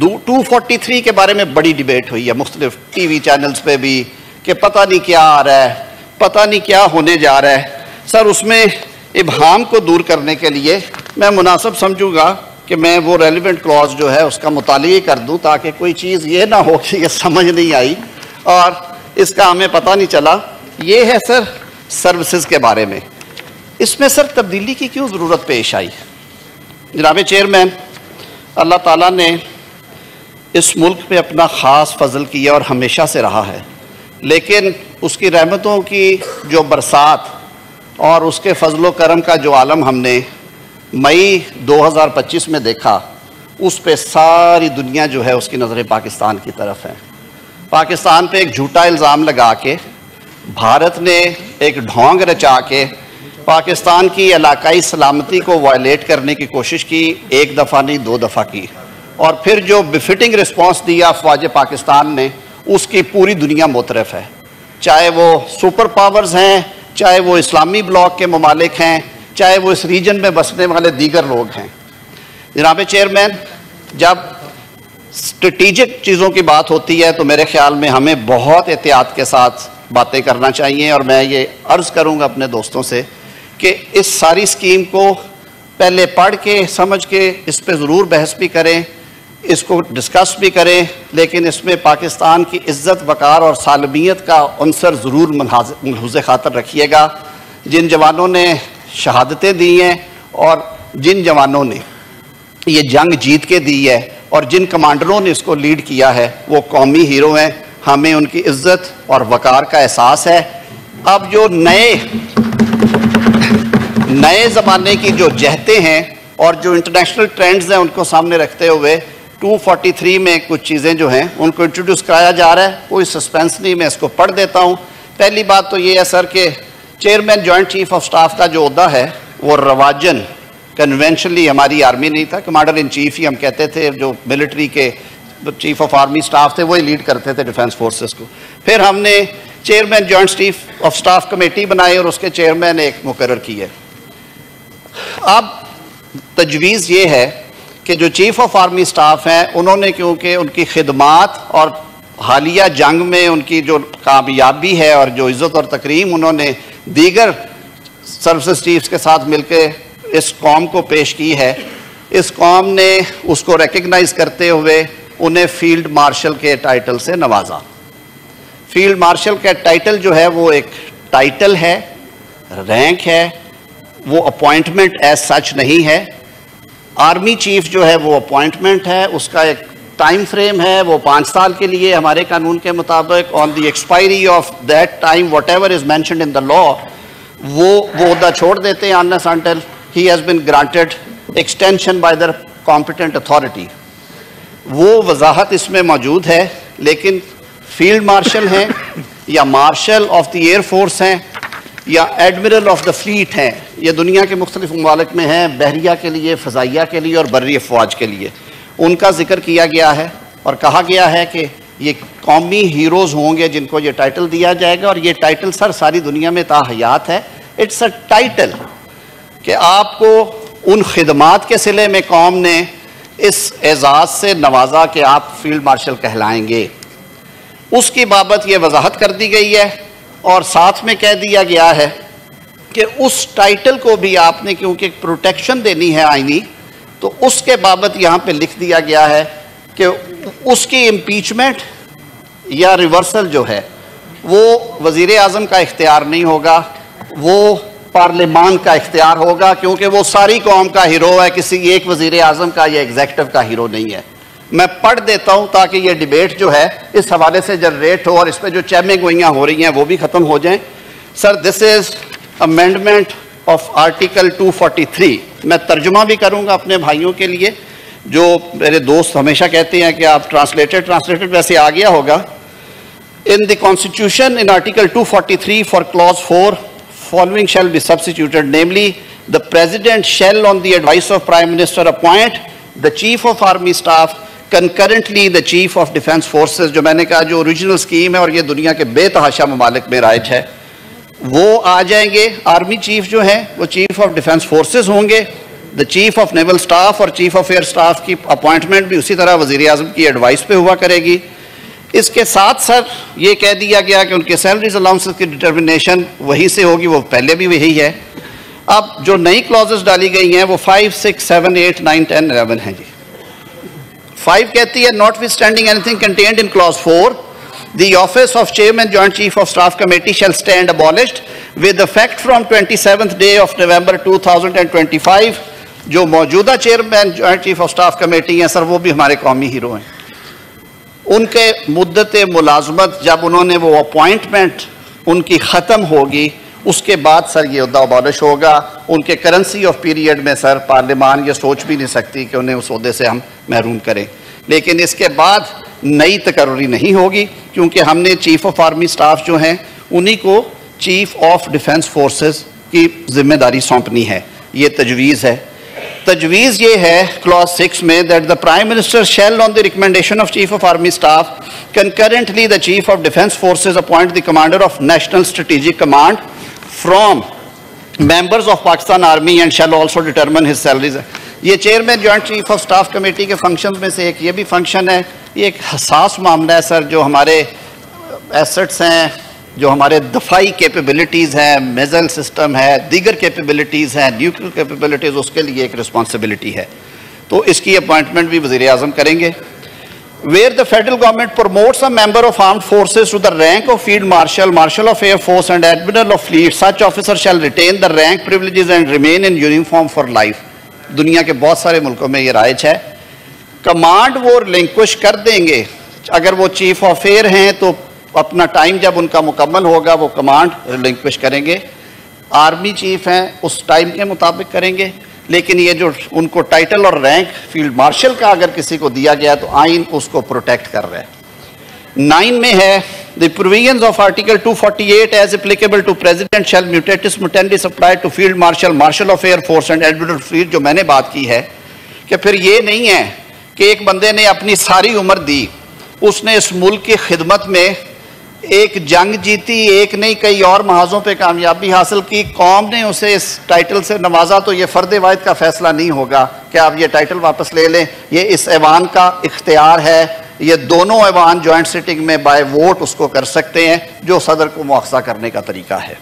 243 کے بارے میں بڑی ڈیبیٹ ہوئی ہے مختلف ٹی وی چینلز پہ بھی کہ پتہ نہیں کیا آ رہا ہے، پتہ نہیں کیا ہونے جا رہا ہے۔ سر اس میں ابہام کو دور کرنے کے لیے میں مناسب سمجھوں گا کہ میں وہ ریلیونٹ کلاز جو ہے اس کا مطالعہ کر دوں تاکہ کوئی چیز یہ نہ ہو کہ یہ سمجھ نہیں آئی اور اس کا ہمیں پتہ نہیں چلا۔ یہ ہے سر سروسز کے بارے میں، اس میں سر تبدیلی کی کیوں ضرورت پیش آئی؟ جناب چیئرمین، اللہ تعالیٰ نے اس ملک پہ اپنا خاص فضل کیا اور ہمیشہ سے رہا ہے، لیکن اس کی رحمتوں کی جو برسات اور اس کے فضل و کرم کا جو عالم ہم نے مئی 2025 میں دیکھا، اس پہ ساری دنیا جو ہے اس کی نظریں پاکستان کی طرف ہیں۔ پاکستان پہ ایک جھوٹا الزام لگا کے بھارت نے ایک ڈھونگ رچا کے پاکستان کی علاقائی سلامتی کو وائلیٹ کرنے کی کوشش کی، ایک دفعہ نہیں 2 دفعہ کی، اور پھر جو بفٹنگ رسپانس دیا افواج پاکستان نے اس کی پوری دنیا مترف ہے، چاہے وہ سپر پاورز ہیں، چاہے وہ اسلامی بلاک کے ممالک ہیں، چاہے وہ اس ریجن میں بسنے والے دیگر لوگ ہیں۔ جناب چیئرمین، جب اسٹریٹجک چیزوں کی بات ہوتی ہے تو میرے خیال میں ہمیں بہت احتیاط کے ساتھ باتیں کرنا چاہیے، اور میں یہ عرض کروں گا اپنے دوستوں سے کہ اس ساری اسکیم کو پہلے پڑھ کے سمجھ کے اس پہ ضرور بحث بھی کریں، اس کو ڈسکس بھی کریں، لیکن اس میں پاکستان کی عزت وقار اور سالمیت کا عنصر ضرور ملحوظ خاطر رکھیے گا۔ جن جوانوں نے شہادتیں دی ہیں اور جن جوانوں نے یہ جنگ جیت کے دی ہے اور جن کمانڈروں نے اس کو لیڈ کیا ہے وہ قومی ہیرو ہیں، ہمیں ان کی عزت اور وقار کا احساس ہے۔ اب جو نئے زمانے کی جو جہتیں ہیں اور جو انٹرنیشنل ٹرینڈز ہیں ان کو سامنے رکھتے ہوئے 243 میں کچھ چیزیں جو ہیں ان کو انٹروڈیوس کرایا جا رہا ہے، کوئی سسپینس نہیں، میں اس کو پڑھ دیتا ہوں۔ پہلی بات تو یہ ہے سر کہ chairman joint chief of staff کا جو عہدہ ہے وہ رواجن کنونشنلی ہماری آرمی نہیں تھا، کمانڈر ان چیف ہی ہم کہتے تھے، جو ملٹری کے چیف آف آرمی سٹاف تھے وہی لیڈ کرتے تھے ڈیفنس فورسز کو۔ پھر ہم نے chairman joint chief of staff committee بنائی اور اس کے چیئرمین ایک مقرر کیے۔ اب تجویز یہ ہے کہ جو چیف آف آرمی سٹاف ہیں انہوں نے کیونکہ ان کی خدمات اور حالیہ جنگ میں ان کی جو کامیابی ہے اور جو عزت اور تکریم انہوں نے دیگر سروسز چیفز کے ساتھ مل کے اس قوم کو پیش کی ہے، اس قوم نے اس کو ریکگنائز کرتے ہوئے انہیں فیلڈ مارشل کے ٹائٹل سے نوازا۔ فیلڈ مارشل کا ٹائٹل جو ہے وہ ایک ٹائٹل ہے، رینک ہے، وہ اپوائنٹمنٹ ایز سچ نہیں ہے۔ آرمی چیف جو ہے وہ اپوائنٹمنٹ ہے، اس کا ایک ٹائم فریم ہے، وہ 5 سال کے لیے ہمارے قانون کے مطابق on the expiry of that time whatever is mentioned in the law وہ عہدہ چھوڑ دیتے ہیں unless until he has been granted extension by the competent authority۔ وہ وضاحت اس میں موجود ہے، لیکن فیلڈ مارشل ہیں یا martial of the air force ہیں یا ایڈمرل آف دا فلیٹ ہیں، یہ دنیا کے مختلف ممالک میں ہیں، بحریہ کے لیے، فضائیہ کے لیے اور بری افواج کے لیے، ان کا ذکر کیا گیا ہے اور کہا گیا ہے کہ یہ قومی ہیروز ہوں گے جن کو یہ ٹائٹل دیا جائے گا، اور یہ ٹائٹل سر ساری دنیا میں تاحیات ہے۔ اٹس اے ٹائٹل کہ آپ کو ان خدمات کے صلے میں قوم نے اس اعزاز سے نوازا کہ آپ فیلڈ مارشل کہلائیں گے، اس کی بابت یہ وضاحت کر دی گئی ہے، اور ساتھ میں کہہ دیا گیا ہے کہ اس ٹائٹل کو بھی آپ نے کیونکہ پروٹیکشن دینی ہے آئینی، تو اس کے بابت یہاں پہ لکھ دیا گیا ہے کہ اس کی امپیچمنٹ یا ریورسل جو ہے وہ وزیر اعظم کا اختیار نہیں ہوگا، وہ پارلیمان کا اختیار ہوگا، کیونکہ وہ ساری قوم کا ہیرو ہے، کسی ایک وزیر اعظم کا یا ایگزیکٹو کا ہیرو نہیں ہے۔ میں پڑھ دیتا ہوں تاکہ یہ ڈیبیٹ جو ہے اس حوالے سے جنریٹ ہو اور اس پہ جو چہمیں گوئیاں ہو رہی ہیں وہ بھی ختم ہو جائیں۔ سر دس از امینڈمنٹ آف آرٹیکل 243۔ میں ترجمہ بھی کروں گا اپنے بھائیوں کے لیے، جو میرے دوست ہمیشہ کہتے ہیں کہ آپ ٹرانسلیٹڈ ویسے آ گیا ہوگا۔ In the Constitution, in Article 243 for Clause 4, following shall be substituted, namely, the President shall, on the advice of Prime Minister, appoint the Chief of Army Staff, concurrently the Chief of Defence Forces، جو میں نے کہا جو original scheme ہے اور یہ دنیا کے بے تحاشا ممالک میں رائج ہے، وہ آ جائیں گے۔ آرمی چیف جو ہیں وہ چیف آف ڈیفنس فورسز ہوں گے، دا چیف آف نیول سٹاف اور چیف آف ایئر سٹاف کی اپوائنٹمنٹ بھی اسی طرح وزیر اعظم کی ایڈوائس پہ ہوا کرے گی. اس کے ساتھ سر یہ کہہ دیا گیا کہ ان کے سیلریز الاؤنسز کی ڈٹرمنیشن وہیں سے ہوگی, وہ پہلے بھی وہی ہے. اب جو نئی کلوزز ڈالی گئی ہیں وہ 5, 6, 7, 8, 9, 10, 11 ہیں جی. 5 کہتی ہے notwithstanding anything contained in clause 4 the office of chairman joint chief of staff committee shall stand abolished with effect from 27th day of November 2025. جو موجودہ chairman joint chief of staff committee ہیں سر وہ بھی ہمارے قومی hero ہیں. ان کے مدت ملازمت جب انہوں نے وہ اپوائنٹمنٹ ان کی ختم ہوگی اس کے بعد سر یہ عہدہ ابالش ہوگا. ان کے کرنسی آف پیریڈ میں سر پارلیمان یہ سوچ بھی نہیں سکتی کہ انہیں اس عہدے سے ہم محروم کریں. لیکن اس کے بعد نئی تقرری نہیں ہوگی کیونکہ ہم نے چیف آف آرمی سٹاف جو ہیں انہی کو چیف آف ڈیفنس فورسز کی ذمہ داری سونپنی ہے. یہ تجویز ہے. تجویز یہ ہے کلوز 6 میں that the Prime Minister shall on the recommendation of Chief of Army Staff concurrently the Chief of Defence Forces appoint the Commander of National Strategic Command from members of Pakistan Army and shall also determine his salaries. یہ chairman joint chief of staff committee کے functions میں سے ایک یہ بھی function ہے. یہ ایک حساس معاملہ ہے سر. جو ہمارے ایسٹس ہیں, جو ہمارے دفاعی کیپیبلٹیز ہیں, میزائل سسٹم ہے, دیگر کیپیبلٹیز ہیں, نیوکلیئر کیپیبلٹیز, اس کے لیے ایک رسپانسبلٹی ہے. تو اس کی اپوائنٹمنٹ بھی وزیر اعظم کریں گے. Where the federal government promotes a member of armed forces to the rank of field marshal, marshal of air force and admiral of fleet, such officer shall retain the rank privileges and remain in uniform for life. دنیا کے بہت سارے ملکوں میں یہ رائج ہے. Command وہ ریلنکوش کر دیں گے. اگر وہ چیف آف ایئر ہیں تو اپنا ٹائم جب ان کا مکمل ہوگا وہ کمانڈ ریلنکوش کریں گے. آرمی چیف ہیں اس ٹائم کے مطابق کریں گے. لیکن یہ جو ان کو ٹائٹل اور رینک فیلڈ مارشل کا اگر کسی کو دیا گیا تو آئین اس کو پروٹیکٹ کر رہا ہے. 9 میں ہے the provisions of article 248 as applicable to president shall mutatis mutandis apply to field marshal, marshal of air force and admiral of fleet. جو میں نے بات کی ہے کہ پھر یہ نہیں ہے کہ ایک بندے نے اپنی ساری عمر دی, اس نے اس ملک کی خدمت میں ایک جنگ جیتی, ایک نہیں کئی اور محاذوں پہ کامیابی حاصل کی, قوم نے اسے اس ٹائٹل سے نوازا تو یہ فرد واحد کا فیصلہ نہیں ہوگا کہ آپ یہ ٹائٹل واپس لے لیں. یہ اس ایوان کا اختیار ہے. یہ دونوں ایوان جوائنٹ سٹنگ میں بائی ووٹ اس کو کر سکتے ہیں جو صدر کو مؤاخذہ کرنے کا طریقہ ہے.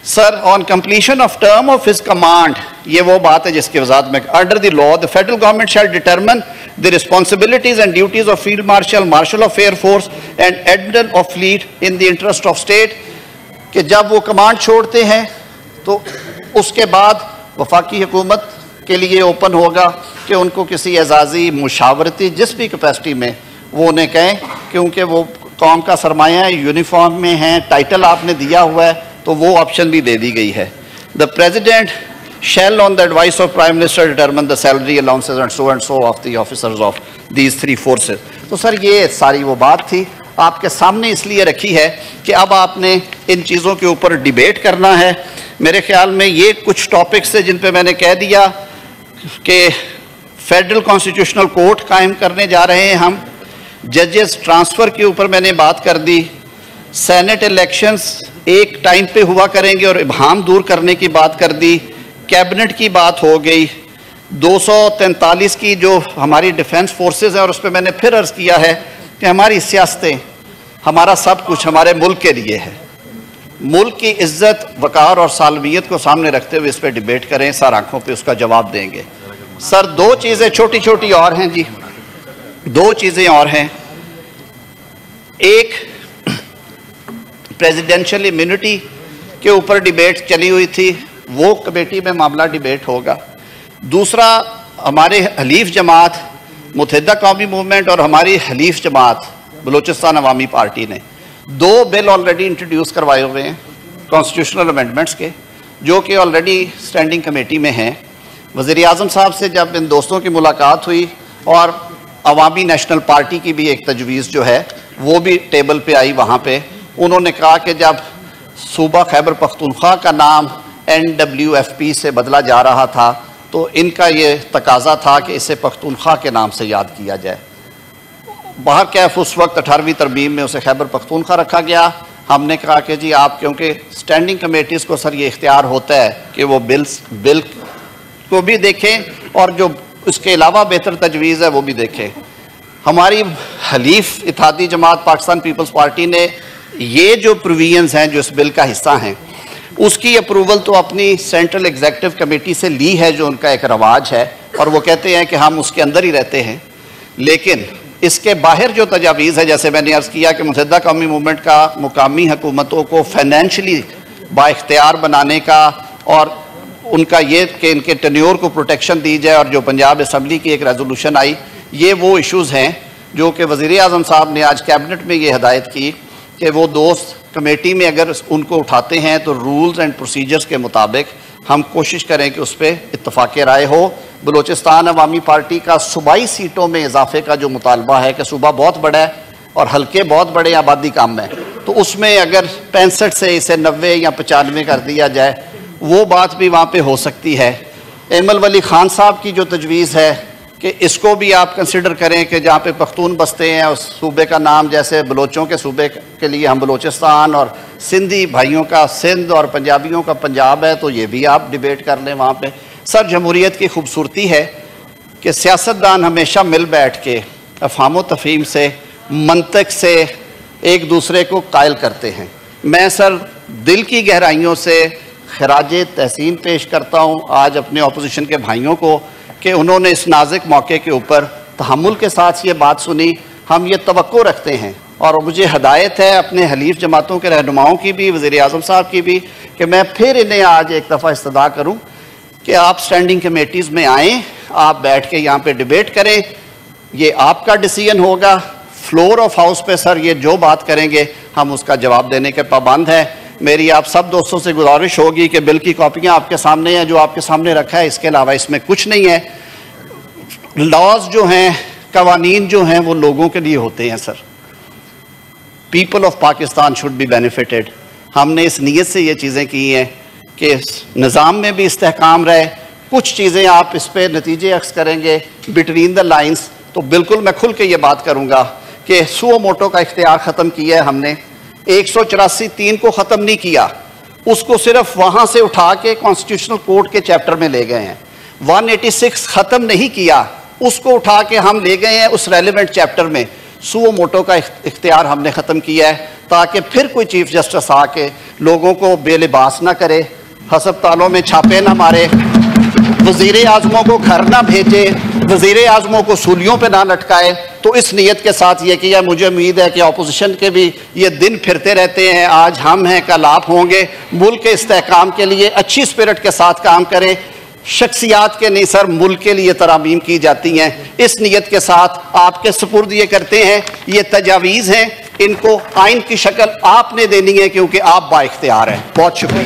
Sir on completion of term of his command, یہ وہ بات ہے جس کی وضاحت میں under the law the federal government shall determine the responsibilities and duties of field marshal, marshal of air force and admiral of fleet in the interest of state. کہ جب وہ کمانڈ چھوڑتے ہیں تو اس کے بعد وفاقی حکومت کے لیے اوپن ہوگا کہ ان کو کسی اعزازی مشاورتی جس بھی کیپیسٹی میں وہ انہیں کہیں, کیونکہ وہ قوم کا سرمایہ ہے, یونیفارم میں ہیں, ٹائٹل آپ نے دیا ہوا ہے, تو وہ آپشن بھی دے دی گئی ہے. The President shall on the advice of Prime Minister determine the salary allowances and so of the officers of these 3 forces. تو سر یہ ساری وہ بات تھی آپ کے سامنے اس لیے رکھی ہے کہ اب آپ نے ان چیزوں کے اوپر ڈیبیٹ کرنا ہے. میرے خیال میں یہ کچھ ٹاپکس ہیں جن پہ میں نے کہہ دیا کہ فیڈرل کانسٹیٹیوشنل کورٹ قائم کرنے جا رہے ہیں ہم. ججز ٹرانسفر کے اوپر میں نے بات کر دی. سینٹ الیکشنز ایک ٹائم پہ ہوا کریں گے اور ابہام دور کرنے کی بات کر دی. کیبنٹ کی بات ہو گئی. 243 کی جو ہماری ڈیفنس فورسز ہیں, اور اس پہ میں نے پھر عرض کیا ہے کہ ہماری سیاستیں, ہمارا سب کچھ ہمارے ملک کے لیے ہے. ملک کی عزت, وقار اور سالمیت کو سامنے رکھتے ہوئے اس پہ ڈیبیٹ کریں, سر آنکھوں پہ اس کا جواب دیں گے. سر 2 چیزیں چھوٹی چھوٹی اور ہیں جی, 2 چیزیں اور ہیں. ایک پریزیڈینشل امیونٹی کے اوپر ڈیبیٹ چلی ہوئی تھی, وہ کمیٹی میں معاملہ ڈیبیٹ ہوگا. دوسرا ہمارے حلیف جماعت متحدہ قومی موومنٹ اور ہماری حلیف جماعت بلوچستان عوامی پارٹی نے 2 بل آلریڈی انٹروڈیوس کروائے ہوئے ہیں کانسٹیٹیوشنل امینڈمنٹس کے, جو کہ آلریڈی اسٹینڈنگ کمیٹی میں ہیں. وزیر اعظم صاحب سے جب ان دوستوں کی ملاقات ہوئی اور عوامی نیشنل پارٹی کی بھی ایک تجویز جو ہے وہ بھی ٹیبل پہ آئی, وہاں پہ انہوں نے کہا کہ جب صوبہ خیبر پختونخوا کا نام NWFP سے بدلا جا رہا تھا تو ان کا یہ تقاضا تھا کہ اسے پختونخوا کے نام سے یاد کیا جائے. بہرکیف اس وقت 18ویں ترمیم میں اسے خیبر پختونخوا رکھا گیا. ہم نے کہا کہ جی آپ, کیونکہ اسٹینڈنگ کمیٹیز کو سر یہ اختیار ہوتا ہے کہ وہ بل کو بھی دیکھیں اور جو اس کے علاوہ بہتر تجویز ہے وہ بھی دیکھیں. ہماری حلیف اتحادی جماعت پاکستان پیپلز پارٹی نے یہ جو پروویژنز ہیں جو اس بل کا حصہ ہیں اس کی اپروول تو اپنی سینٹرل ایگزیکٹو کمیٹی سے لی ہے جو ان کا ایک رواج ہے اور وہ کہتے ہیں کہ ہم اس کے اندر ہی رہتے ہیں. لیکن اس کے باہر جو تجاویز ہے جیسے میں نے عرض کیا کہ متحدہ قومی موومنٹ کا مقامی حکومتوں کو فائنینشلی با اختیار بنانے کا اور ان کا یہ کہ ان کے ٹینیور کو پروٹیکشن دی جائے اور جو پنجاب اسمبلی کی ایک ریزولوشن آئی یہ وہ ایشوز ہیں جو کہ وزیر اعظم صاحب نے آج کیبنٹ میں یہ ہدایت کی کہ وہ دوست کمیٹی میں اگر ان کو اٹھاتے ہیں تو رولز اینڈ پروسیجرز کے مطابق ہم کوشش کریں کہ اس پہ اتفاق رائے ہو. بلوچستان عوامی پارٹی کا صوبائی سیٹوں میں اضافے کا جو مطالبہ ہے کہ صوبہ بہت بڑا ہے اور حلقے بہت بڑے آبادی کم ہے تو اس میں اگر 65 سے اسے 90 یا 95 کر دیا جائے وہ بات بھی وہاں پہ ہو سکتی ہے. ایمل ولی خان صاحب کی جو تجویز ہے کہ اس کو بھی آپ کنسیڈر کریں کہ جہاں پہ پختون بستے ہیں اس صوبے کا نام جیسے بلوچوں کے صوبے کے لیے ہم بلوچستان اور سندھی بھائیوں کا سندھ اور پنجابیوں کا پنجاب ہے تو یہ بھی آپ ڈیبیٹ کر لیں وہاں پہ. سر جمہوریت کی خوبصورتی ہے کہ سیاستدان ہمیشہ مل بیٹھ کے افہام و تفہیم سے منطق سے ایک دوسرے کو قائل کرتے ہیں. میں سر دل کی گہرائیوں سے خراج تحسین پیش کرتا ہوں آج اپنے اپوزیشن کے بھائیوں کو کہ انہوں نے اس نازک موقع کے اوپر تحمل کے ساتھ یہ بات سنی. ہم یہ توقع رکھتے ہیں اور مجھے ہدایت ہے اپنے حلیف جماعتوں کے رہنماؤں کی بھی وزیر اعظم صاحب کی بھی کہ میں پھر انہیں آج ایک دفعہ استدعا کروں کہ آپ سٹینڈنگ کمیٹیز میں آئیں, آپ بیٹھ کے یہاں پہ ڈیبیٹ کریں. یہ آپ کا ڈیسیژن ہوگا. فلور آف ہاؤس پہ سر یہ جو بات کریں گے ہم اس کا جواب دینے کے پابند ہیں. میری آپ سب دوستوں سے گزارش ہوگی کہ بل کی کاپیاں آپ کے سامنے ہیں جو آپ کے سامنے رکھا ہے, اس کے علاوہ اس میں کچھ نہیں ہے. لاز جو ہیں قوانین جو ہیں وہ لوگوں کے لیے ہوتے ہیں sir. People of Pakistan should be benefited. ہم نے اس نیت سے یہ چیزیں کی ہیں کہ نظام میں بھی استحکام رہے. کچھ چیزیں آپ اس پہ نتیجے عکس کریں گے بٹوین دا لائنز تو بالکل میں کھل کے یہ بات کروں گا کہ سو موٹو کا اختیار ختم کیا ہے ہم نے. 184(3) کو ختم نہیں کیا, اس کو صرف وہاں سے اٹھا کے کانسٹیٹیوشنل کورٹ کے چیپٹر میں لے گئے ہیں. 186 ختم نہیں کیا, اس کو اٹھا کے ہم لے گئے ہیں اس ریلیونٹ چیپٹر میں. سو موٹو کا اختیار ہم نے ختم کیا ہے تاکہ پھر کوئی چیف جسٹس آ کے لوگوں کو بے لباس نہ کرے, ہسپتالوں میں چھاپے نہ مارے, وزیر اعظموں کو گھر نہ بھیجے, وزیر اعظموں کو سولیوں پہ نہ لٹکائے. تو اس نیت کے ساتھ یہ کیا. مجھے امید ہے کہ اپوزیشن کے بھی یہ دن پھرتے رہتے ہیں, آج ہم ہیں کل آپ ہوں گے. ملک کے استحکام کے لیے اچھی اسپرٹ کے ساتھ کام کریں. شخصیات کے نہیں سر ملک کے لیے ترامیم کی جاتی ہیں. اس نیت کے ساتھ آپ کے سپرد یہ کرتے ہیں. یہ تجاویز ہیں, ان کو آئین کی شکل آپ نے دینی ہے کیونکہ آپ با اختیار ہیں. بہت شکریہ.